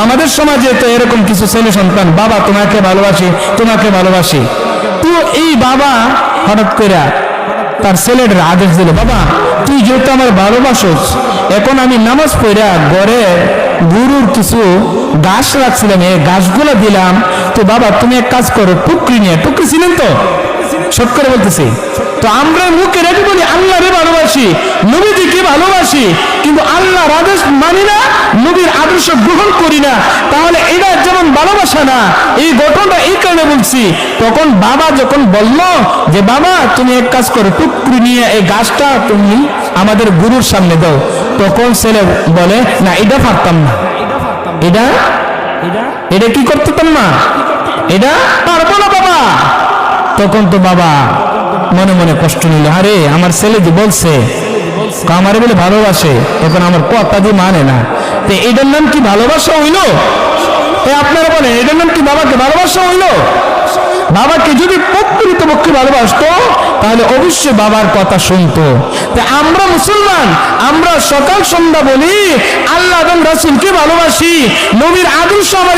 আমাদের সমাজে তো এরকম কিছু ছেলে সন্তান, বাবা তোমাকে ভালোবাসি, তোমাকে ভালোবাসি। তো এই বাবা হঠাৎ করে তার ছেলেটার আদেশ দিল, বাবা তুই যেহেতু আমার ভালোবাসোস, এখন আমি নামাজ পড়া ঘরে গরুর কিছু ঘাস রাখছিলাম, এই ঘাসগুলো দিলাম, তো বাবা তুমি এক কাজ করো, টুকরি নিয়ে, টুকরি ছিলেন তো, শর্ট করে বলতেছি, তো আমরা মুখে রেখে বলি আল্লাহরে ভালোবাসি, নবীজিকে ভালোবাসি, কিন্তু আল্লাহর আদেশ মানি না, নবীর আদর্শ গ্রহণ করি না, তাহলে এটা যেমন ভালোবাসা না। এই ঘটনাটা এই কারণে বলছি, তখন বাবা যখন বলল যে বাবা তুমি এক কাজ করো, টুকরি নিয়ে এই গাছটা তুমি আমাদের গুরুর সামনে দাও, তখন ছেলে বলে না এটা পারতাম না, এটা এটা কি করতাম না, এটা পারবো না বাবা। তখন তো বাবা মনে মনে কষ্ট নিল, আরে আমার ছেলে যে বলছে আমারে বলে ভালোবাসে, এখন আমার কথা দিয়ে মানে না, তো এটার নাম কি ভালোবাসা হইল? আপনারা বলেন এটার নাম কি বাবাকে ভালোবাসা হইল? বাবাকে যদি প্রকৃতপক্ষে ভালোবাসতো তাহলে অবশ্যই বাবার কথা শুনতো। তা আমরা মুসলমান, আমরা সকাল সন্ধ্যা বলি আল্লাহ এবং রাসূলকে ভালোবাসি, নবীর আদর্শ আমার